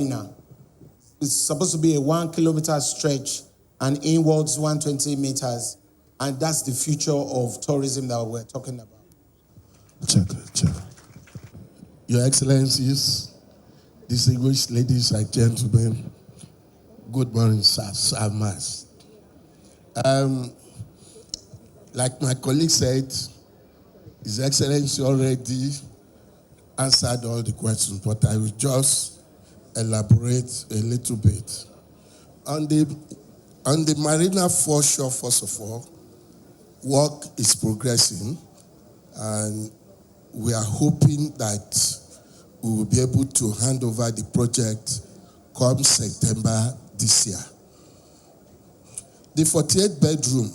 now. It's supposed to be a 1 kilometer stretch and inwards 120 meters. And that's the future of tourism that we're talking about. Check. Your Excellencies, distinguished ladies and gentlemen, good morning, sir, Mas. Like my colleague said, His Excellency already answered all the questions, but I will just elaborate a little bit. On the Marina foreshore, first of all, work is progressing, and we are hoping that we will be able to hand over the project come September this year. The 48 bedroom,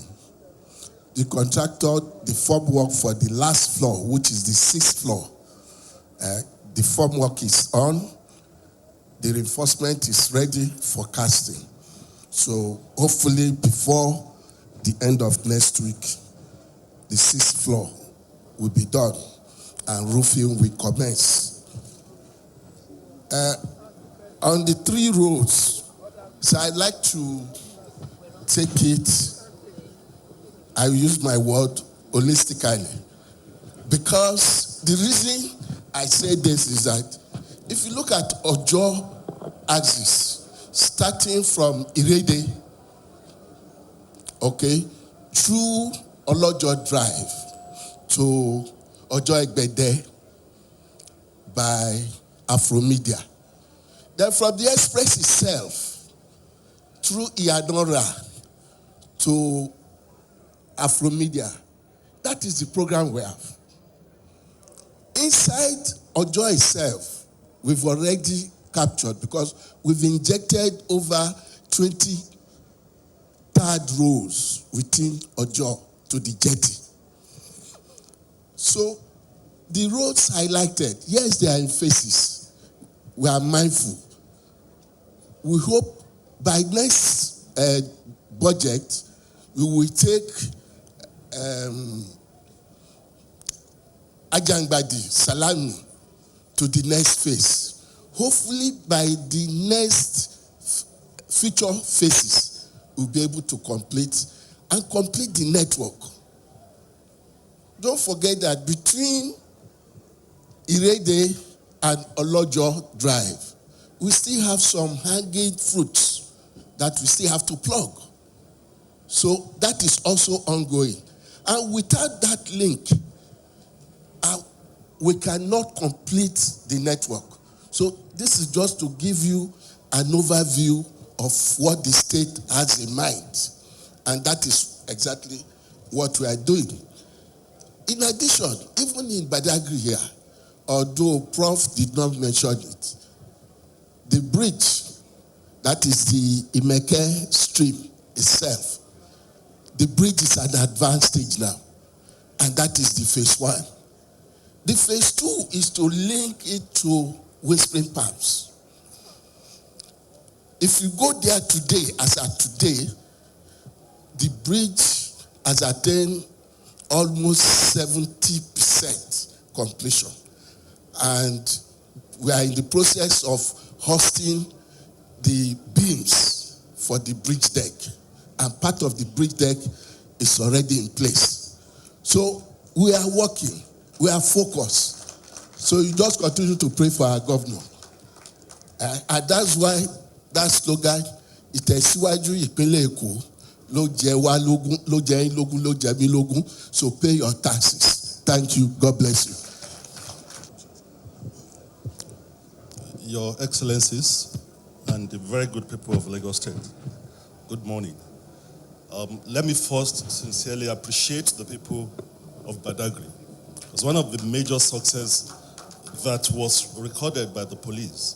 the contractor, the form work for the last floor, which is the 6th floor, the form work is on. The reinforcement is ready for casting. So hopefully before the end of next week, the 6th floor will be done and roofing will commence. On the 3 roads, so I'd like to take it, I use my word holistically, because the reason I say this is that if you look at Ojo axis, starting from Irede, through Olojo Drive to Ojo Egbede by Afromedia. Then from the express itself, through Iyanora to Afromedia, that is the program we have. Inside Ojo itself, we've already captured, because we've injected over 20 third rows within Ojo to the jetty. So the roads highlighted, yes, they are in phases. We are mindful. We hope by next budget, we will take Ajangbadi, Salami to the next phase. Hopefully by the next future phases, we'll be able to complete the network. Don't forget that between Irede and Olojo Drive, we still have some hanging fruits that we still have to plug. So that is also ongoing. And without that link, we cannot complete the network. So this is just to give you an overview of what the state has in mind. And that is exactly what we are doing. In addition, even in Badagry here, although Prof did not mention it, the bridge, that is the Imeke stream itself, the bridge is at an advanced stage now. And that is the phase 1. The phase 2 is to link it to Whispering Palms. If you go there today, as at today, the bridge has attained almost 70% completion. And we are in the process of hosting the beams for the bridge deck. And part of the bridge deck is already in place. So we are working. We are focused. So you just continue to pray for our governor. And that's why that slogan, Ìtẹ̀síwájú ìpínlẹ̀ Èkó, ló jẹ wá lógún, ló jẹ yín lógún, ló jẹ mí lógún. So pay your taxes. Thank you. God bless you. Your Excellencies and the very good people of Lagos State, good morning. Let me first sincerely appreciate the people of Badagry. It was one of the major successes that was recorded by the police.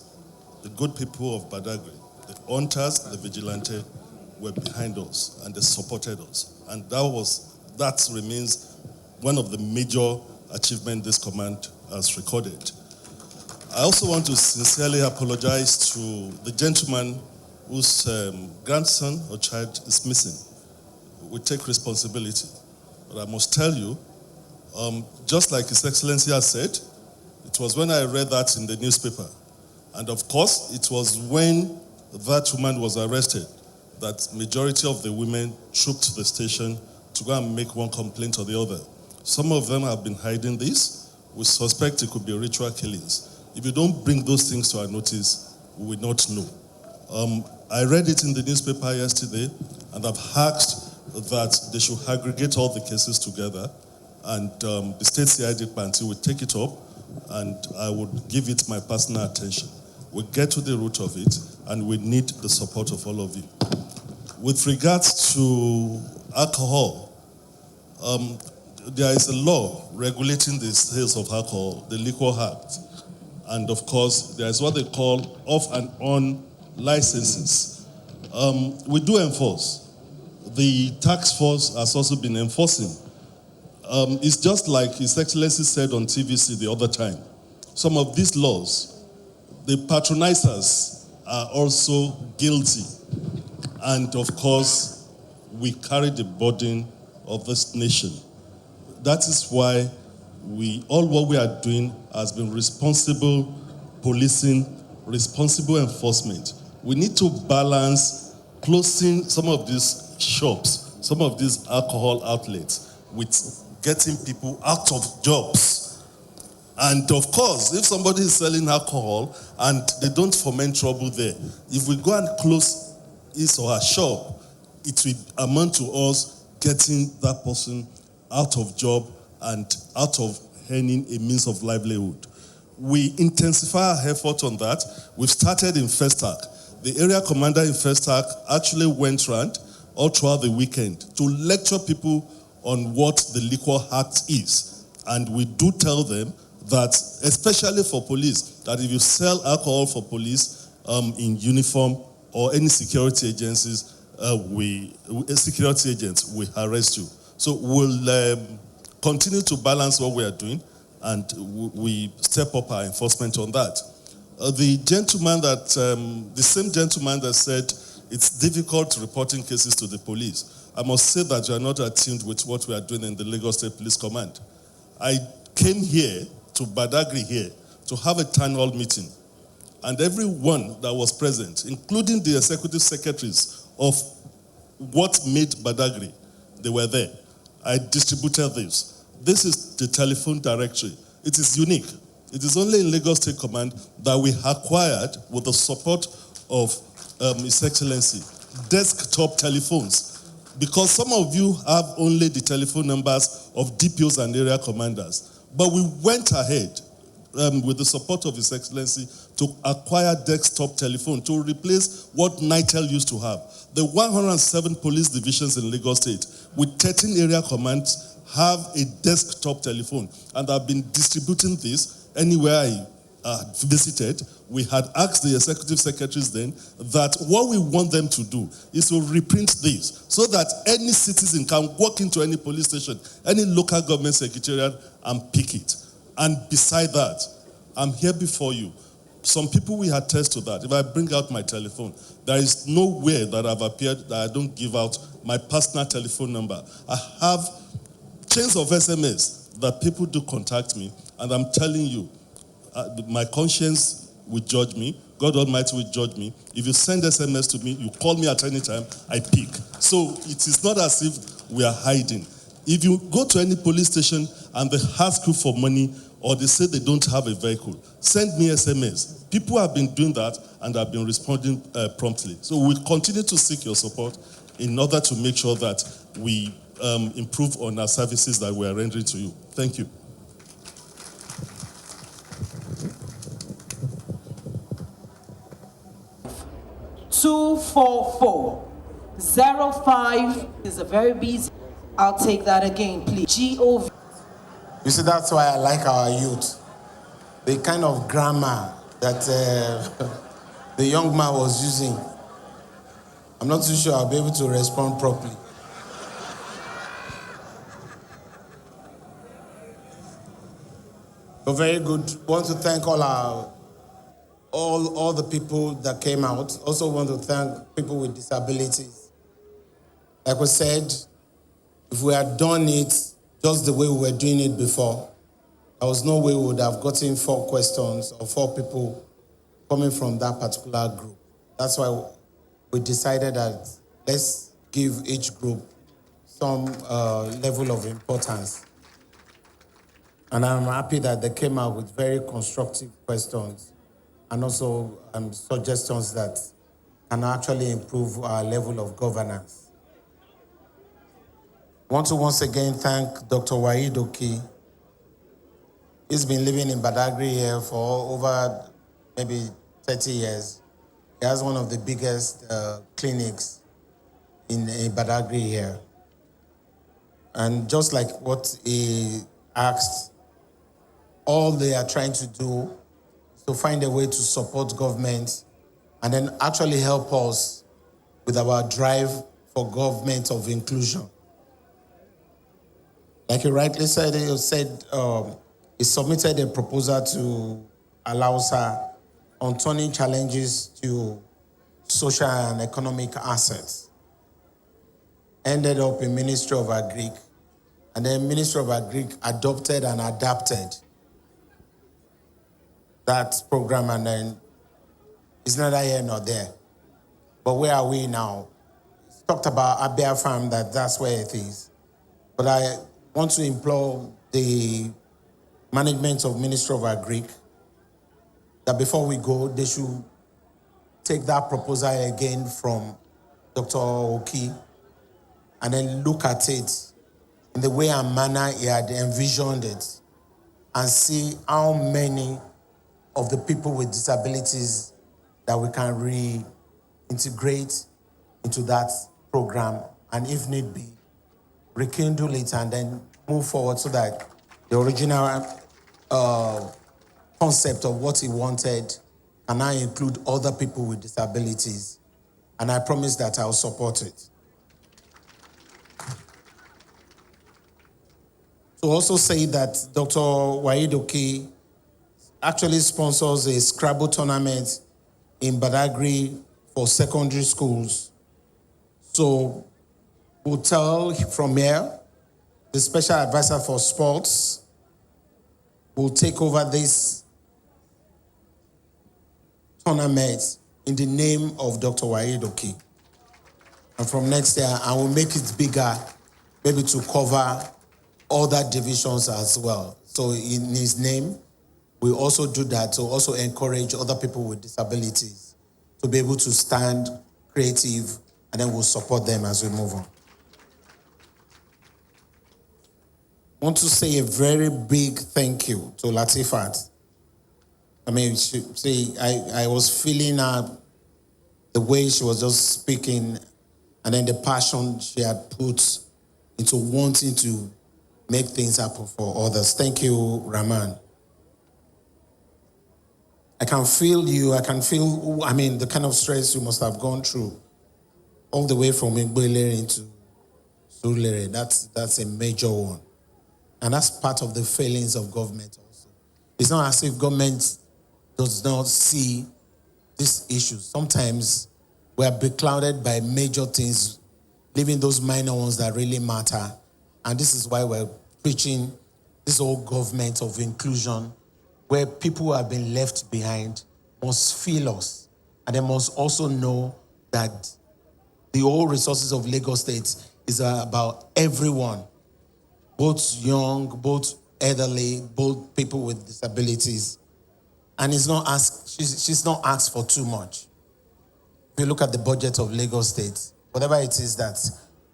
The good people of Badagry, the hunters, the vigilante, were behind us and they supported us. And that remains one of the major achievements this command has recorded. I also want to sincerely apologize to the gentleman whose grandson or child is missing. We take responsibility. But I must tell you, just like His Excellency has said, it was when I read that in the newspaper And of course, it was when that woman was arrested that majority of the women trooped to the station to go and make one complaint or the other. Some of them have been hiding this. We suspect it could be ritual killings. If you don't bring those things to our notice, we will not know. I read it in the newspaper yesterday, and I've asked that they should aggregate all the cases together, and the state CID Panti will take it up, and I would give it my personal attention. We'll get to the root of it, and we need the support of all of you. With regards to alcohol, there is a law regulating the sales of alcohol, the Liquor Act. And of course, there is what they call off and on licenses. We do enforce. The task force has also been enforcing. It's just like His Excellency said on TVC the other time. Some of these laws, the patronizers are also guilty. And of course, we carry the burden of this nation. That is why all what we are doing has been responsible policing, responsible enforcement. We need to balance closing some of these shops, some of these alcohol outlets, with getting people out of jobs. And of course, if somebody is selling alcohol and they don't foment trouble there, if we go and close his or her shop, it will amount to us getting that person out of job and out of earning a means of livelihood. We intensify our effort on that. We've started in Festac. The area commander in Festac actually went around all throughout the weekend to lecture people on what the Liquor Act is. And we do tell them that, especially for police, that if you sell alcohol for police in uniform or any security agencies, security agents will arrest you. So we'll continue to balance what we are doing, and we step up our enforcement on that. The same gentleman that said it's difficult reporting cases to the police, I must say that you are not attuned with what we are doing in the Lagos State Police Command. I came here to Badagry here to have a town hall meeting, and everyone that was present, including the executive secretaries of what made Badagry, they were there. I distributed this. This is the telephone directory. It is unique. It is only in Lagos State Command that we acquired, with the support of His Excellency, desktop telephones. Because some of you have only the telephone numbers of DPOs and area commanders. But we went ahead with the support of His Excellency to acquire desktop telephone to replace what NITEL used to have. The 107 police divisions in Lagos State with 13 area commands have a desktop telephone, and I've been distributing this anywhere I visited. We had asked the executive secretaries then that what we want them to do is to reprint this so that any citizen can walk into any police station, any local government secretariat, and pick it. And beside that, I'm here before you. Some people will attest to that. If I bring out my telephone, there is nowhere that I've appeared that I don't give out my personal telephone number. I have chains of SMS that people do contact me, and I'm telling you, my conscience will judge me. God Almighty will judge me. If you send SMS to me, you call me at any time, I pick. So it is not as if we are hiding. If you go to any police station and they ask you for money, or they say they don't have a vehicle, send me SMS. People have been doing that and have been responding promptly. So we'll continue to seek your support in order to make sure that we improve on our services that we are rendering to you. Thank you. (244) is a very busy. I'll take that again, please. GOV. You see, that's why I like our youth. The kind of grammar that the young man was using. I'm not too sure I'll be able to respond properly. But very good. Want to thank all the people that came out. Also want to thank people with disabilities. Like we said, if we had done it just the way we were doing it before, there was no way we would have gotten 4 questions or 4 people coming from that particular group. That's why we decided that let's give each group some level of importance. And I'm happy that they came out with very constructive questions and also suggestions that can actually improve our level of governance. I want to once again thank Dr. Waheed Oki. He's been living in Badagry here for over maybe 30 years. He has one of the biggest clinics in Badagry here. And just like what he asked, all they are trying to do is to find a way to support government and then actually help us with our drive for government of inclusion. Like he rightly said, he submitted a proposal to allow SAR on turning challenges to social and economic assets. Ended up in Ministry of Agric, and then Ministry of Agric adopted and adapted that program, and then it's neither here nor there. But where are we now? It's talked about Abia Farm, that's where it is. But I want to implore the management of Ministry of Agric that before we go, they should take that proposal again from Dr. Oki and then look at it in the way and manner he had envisioned it and see how many of the people with disabilities that we can reintegrate into that program, and if need be, rekindle it and then move forward so that the original concept of what he wanted can now include other people with disabilities. And I promise that I'll support it. To also say that Dr. Waheed Oki actually sponsors a Scrabble tournament in Badagry for secondary schools. So we'll tell from here, the special advisor for sports will take over this tournament in the name of Dr. Waheed Oki. And from next year, I will make it bigger, maybe to cover other divisions as well. So in his name, we also do that to also encourage other people with disabilities to be able to stand creative, and then we'll support them as we move on. I want to say a very big thank you to Latifat. I mean, I was feeling the way she was just speaking, and then the passion she had put into wanting to make things happen for others. Thank you, Rahman. I can feel you. I can feel, the kind of stress you must have gone through all the way from Igbelere into Surulere. That's a major one. And that's part of the failings of government also. It's not as if government does not see these issues. Sometimes we are beclouded by major things, leaving those minor ones that really matter. And this is why we're preaching this whole government of inclusion, where people who have been left behind must feel us. And they must also know that the whole resources of Lagos State is about everyone, both young, both elderly, both people with disabilities. And she's not asked for too much. If you look at the budget of Lagos State, whatever it is that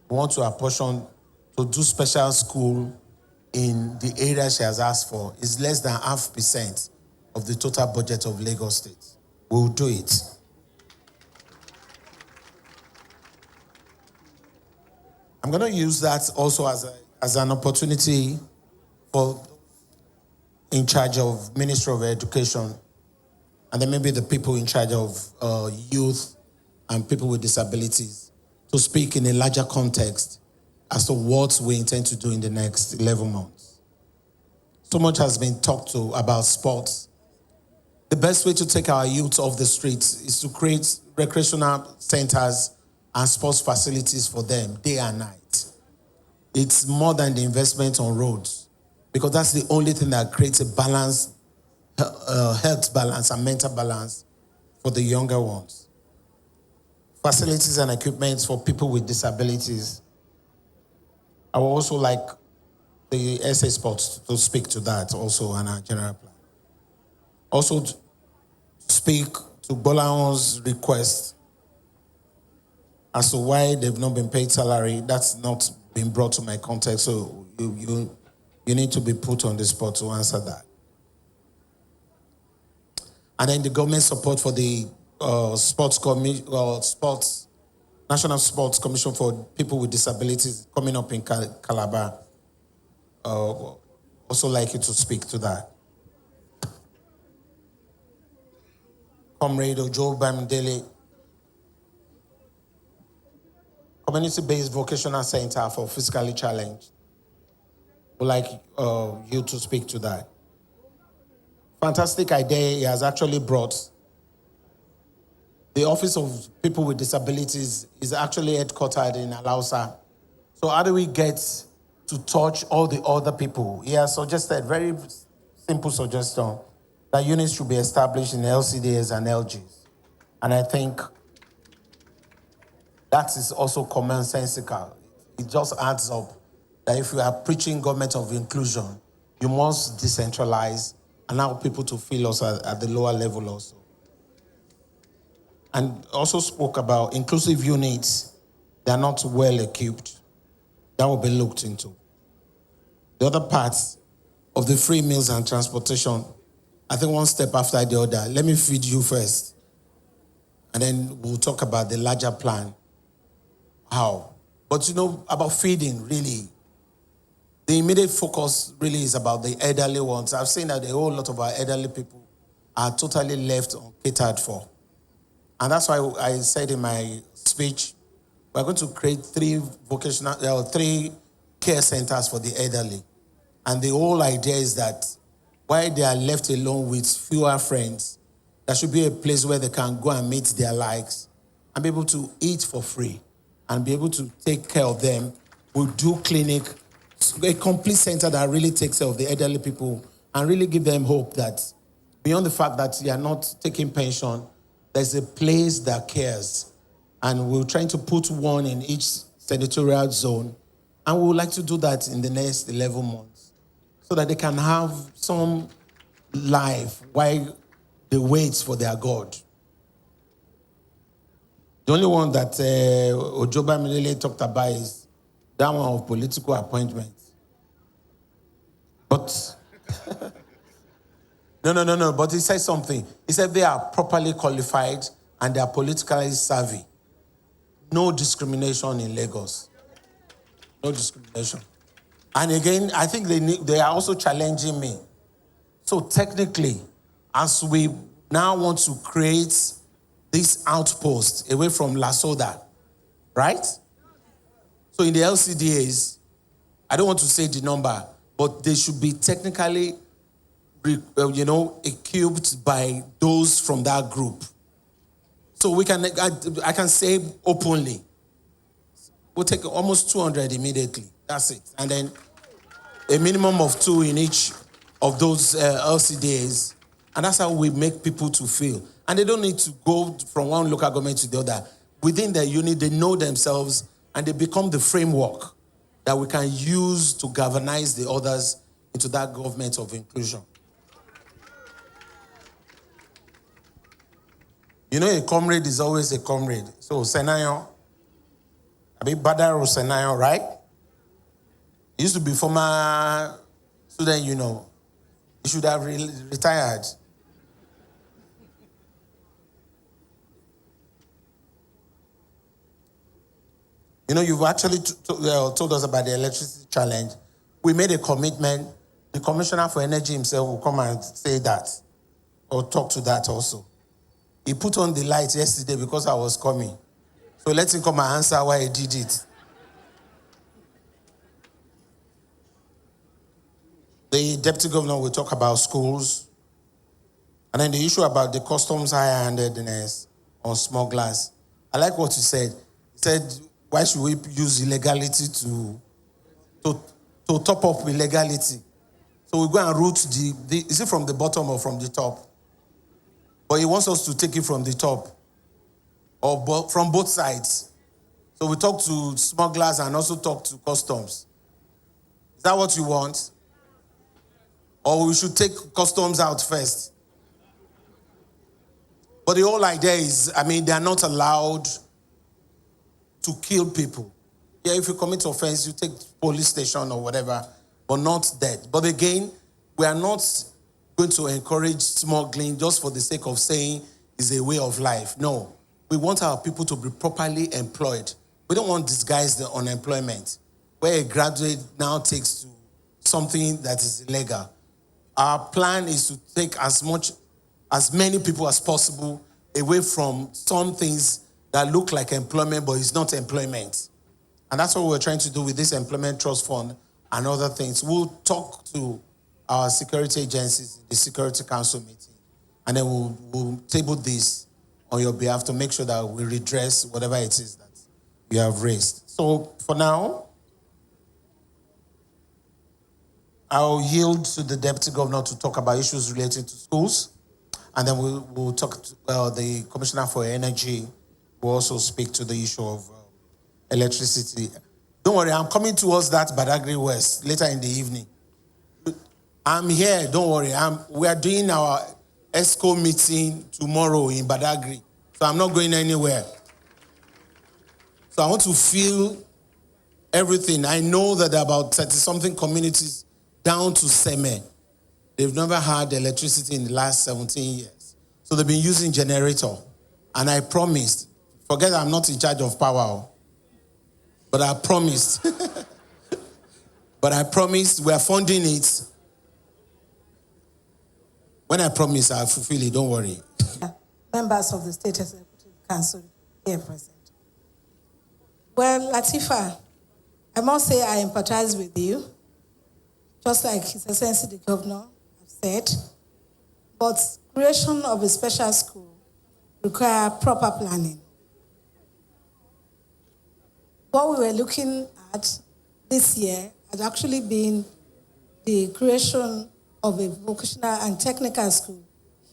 we want to apportion to do special school in the area she has asked for is less than 0.5% of the total budget of Lagos State. We'll do it. I'm going to use that also as an opportunity for in charge of Ministry of Education, and then maybe the people in charge of youth and people with disabilities, to speak in a larger context as to what we intend to do in the next 11 months. So much has been talked about sports. The best way to take our youth off the streets is to create recreational centers and sports facilities for them day and night. It's more than the investment on roads, because that's the only thing that creates a balance, health balance and mental balance for the younger ones. Facilities and equipment for people with disabilities. I would also like the SA Sports to speak to that also on our general plan. Also to speak to Bolaon's request as to why they've not been paid salary. That's not been brought to my context, so you need to be put on the spot to answer that. And then the government support for the National Sports Commission for people with disabilities coming up in Calabar. Also like you to speak to that. Comrade Ojo Bamidele, community-based vocational center for physically challenged. Would like you to speak to that. Fantastic idea he has actually brought. The Office of People with Disabilities is actually headquartered in Alausa. So how do we get to touch all the other people? He has suggested, very simple suggestion, that units should be established in LCDs and LGs. And I think that is also commonsensical. It just adds up that if you are preaching government of inclusion, you must decentralize, allow people to feel also at the lower level also. And also spoke about inclusive units that are not well equipped. That will be looked into. The other parts of the free meals and transportation, I think one step after the other. Let me feed you first. And then we'll talk about the larger plan. How? But about feeding, really, the immediate focus really is about the elderly ones. I've seen that a whole lot of our elderly people are totally left uncatered for. And that's why I said in my speech, we're going to create 3 care centers for the elderly. And the whole idea is that while they are left alone with fewer friends, there should be a place where they can go and meet their likes and be able to eat for free and be able to take care of them. We'll do clinic, a complete center that really takes care of the elderly people and really give them hope that beyond the fact that you are not taking pension, there's a place that cares. And we're trying to put one in each senatorial zone. And we would like to do that in the next 11 months so that they can have some life while they wait for their God. The only one that Ojo Bamidele talked about is that one of political appointments. But No. But he said something. He said they are properly qualified and they are politically savvy. No discrimination in Lagos. No discrimination. And again, I think they are also challenging me. So technically, as we now want to create this outpost away from Lasoda, right? So in the LCDAs, I don't want to say the number, but they should be technically equipped by those from that group. So I can say openly, we'll take almost 200 immediately. That's it. And then a minimum of 2 in each of those LCDAs. And that's how we make people to feel. And they don't need to go from one local government to the other. Within their unit, they know themselves and they become the framework that we can use to galvanize the others into that government of inclusion. A comrade is always a comrade. So, Senayo, Badaro Senayo, right? He used to be former student, He should have retired. You've actually told us about the electricity challenge. We made a commitment. The Commissioner for Energy himself will come and say that or talk to that also. He put on the light yesterday because I was coming. So let him come and answer why he did it. The Deputy Governor will talk about schools. And then the issue about the customs high-handedness on smugglers. I like what he said. He said, why should we use illegality to top up illegality? So we go and root is it from the bottom or from the top? but he wants us to take it from the top, or from both sides. So we talk to smugglers and also talk to customs. Is that what you want? Or we should take customs out first? But the whole idea is, they are not allowed to kill people. Yeah, if you commit offense, you take police station or whatever, but not death. But again, we are not going to encourage smuggling just for the sake of saying it's a way of life. No, we want our people to be properly employed. We don't want disguised unemployment, where a graduate now takes to something that is illegal. Our plan is to take as many people as possible away from some things that look like employment, but it's not employment. And that's what we're trying to do with this Employment Trust Fund and other things. We'll talk to our security agencies in the Security Council meeting, and then we'll table this on your behalf to make sure that we redress whatever it is that you have raised. So for now, I'll yield to the Deputy Governor to talk about issues related to schools, and then we'll talk to the Commissioner for Energy. Will also speak to the issue of electricity. Don't worry, I'm coming towards that Badagry West later in the evening. I'm here, don't worry. We are doing our ESCO meeting tomorrow in Badagry, so I'm not going anywhere. So I want to feel everything. I know that about 30-something communities down to Seme, they've never had electricity in the last 17 years. So they've been using generator. And I promised, forget I'm not in charge of power, but I promised. We are funding it. When I promise, I'll fulfill it, don't worry. Members of the State Executive Council here present. Well, Latifa, I must say I empathize with you, just like His Excellency the Governor has said. But creation of a special school requires proper planning. What we were looking at this year had actually been the creation of a vocational and technical school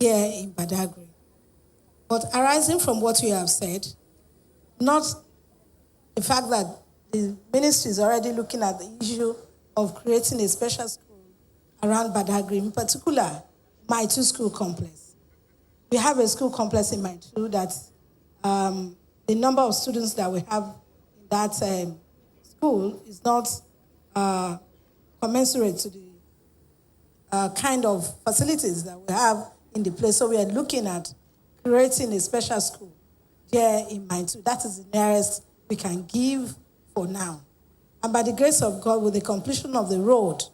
here in Badagry. But arising from what you have said, not the fact that the ministry is already looking at the issue of creating a special school around Badagry, in particular, Maitu School Complex. We have a school complex in Maitu that the number of students that we have in that school is not commensurate to the kind of facilities that we have in the place. So we are looking at creating a special school here in Maitu. That is the nearest we can give for now. And by the grace of God, with the completion of the road,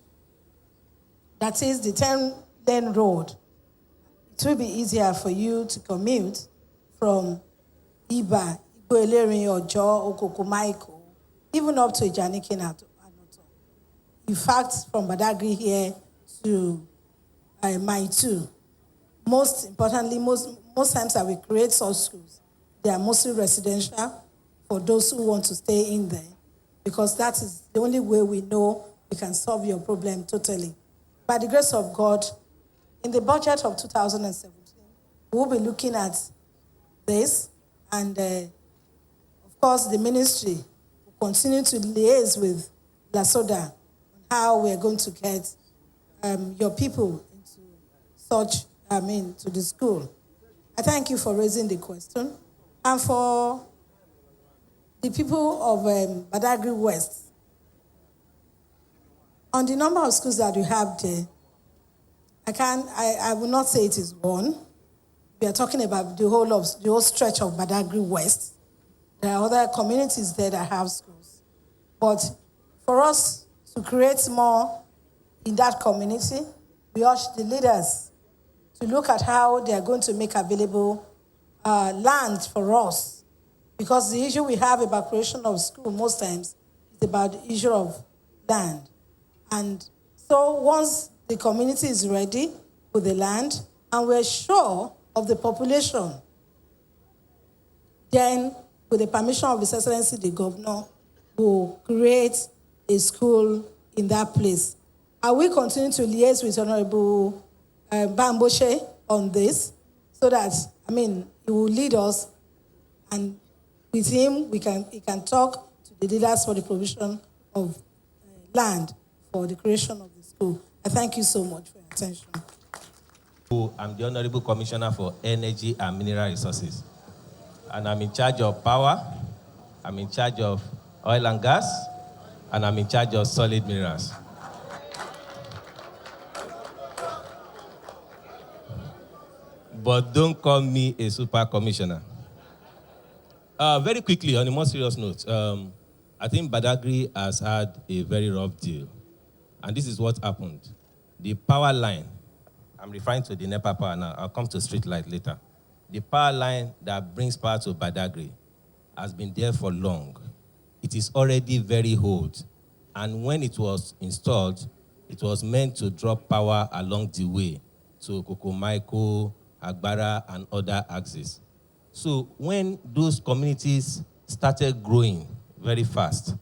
that is the 10-lane road, it will be easier for you to commute from Iba, Igboelerin, Ojo, Okokomaiko, even up to Ijaniki and Anoto. In fact, from Badagry here to Maitu, most importantly, most times that we create such schools, they are mostly residential for those who want to stay in there, because that is the only way we know we can solve your problem totally. By the grace of God, in the budget of 2017, we'll be looking at this, and of course, the ministry will continue to liaise with LASODA on how we're going to get your people into to the school. I thank you for raising the question. And for the people of Badagry West, on the number of schools that we have there, I will not say it is one. We are talking about the whole stretch of Badagry West. There are other communities there that have schools. But for us to create more in that community, we urge the leaders to look at how they are going to make available land for us. Because the issue we have about creation of school most times is about the issue of land. And so once the community is ready with the land and we're sure of the population, then with the permission of His Excellency the Governor, we'll create a school in that place. I will continue to liaise with Honorable Bamboshe on this, so that, he will lead us, and with him, he can talk to the leaders for the provision of land for the creation of the school. I thank you so much for your attention. I'm the Honorable Commissioner for Energy and Mineral Resources. And I'm in charge of power, I'm in charge of oil and gas, and I'm in charge of solid minerals. But don't call me a super commissioner. Very quickly, on a more serious note, I think Badagry has had a very rough deal. And this is what happened. The power line, I'm referring to the NEPA power now, I'll come to street light later. The power line that brings power to Badagry has been there for long. It is already very old. And when it was installed, it was meant to drop power along the way to Kokomaiko, Agbara, and other axes. So when those communities started growing very fast,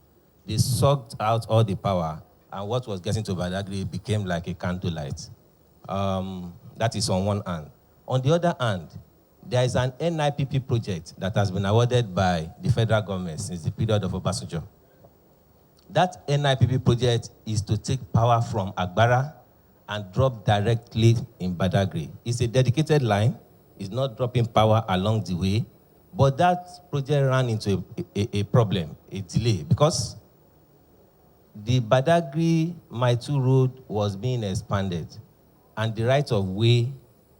they sucked out all the power, and what was getting to Badagry became like a candlelight. That is on one hand. On the other hand, there is an NIPP project that has been awarded by the federal government since the period of Obasanjo. That NIPP project is to take power from Agbara and drop directly in Badagry. It's a dedicated line. It's not dropping power along the way. But that project ran into a problem, a delay, because the Badagry Maitu Road was being expanded, and the right of way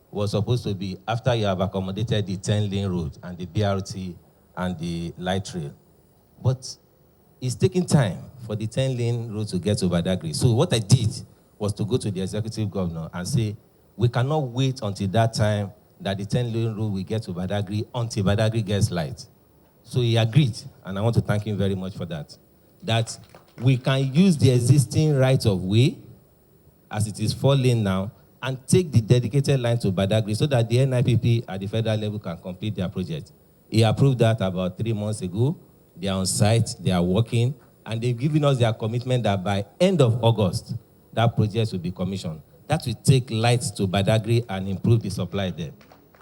was supposed to be after you have accommodated the 10-lane road and the BRT and the light rail. But it's taking time for the 10-lane road to get to Badagry. So what I did was to go to the executive governor and say, we cannot wait until that time that the 10-lane road will get to Badagry until Badagry gets light. So he agreed, and I want to thank him very much for that, that we can use the existing right of way, as it is 4-lane now, and take the dedicated line to Badagry so that the NIPP at the federal level can complete their project. He approved that about 3 months ago. They are on site, they are working, and they've given us their commitment that by end of August, that project will be commissioned. That will take light to Badagry and improve the supply there.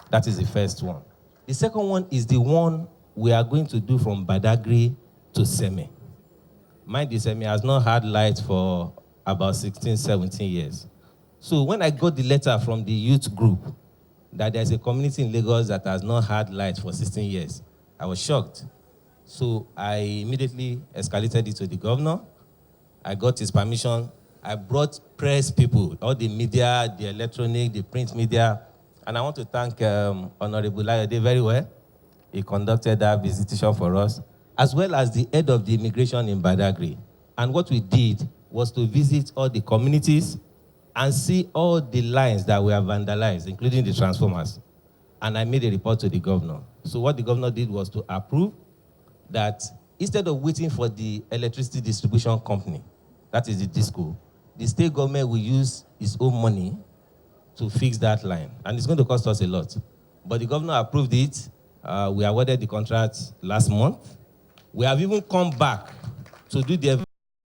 That is the first one. The second one is the one we are going to do from Badagry to Seme. Mind you, Seme has not had light for about 16, 17 years. So when I got the letter from the youth group that there's a community in Lagos that has not had light for 16 years, I was shocked. So I immediately escalated it to the governor. I got his permission. I brought press people, all the media, the electronic, the print media, and I want to thank Honorable Layode very well. He conducted that visitation for us, as well as the head of the immigration in Badagry. And what we did was to visit all the communities and see all the lines that were vandalized, including the transformers. And I made a report to the governor. So what the governor did was to approve that instead of waiting for the electricity distribution company, that is the DISCO, the state government will use its own money to fix that line. And it's going to cost us a lot. But the governor approved it. We awarded the contract last month. We have even come back to do the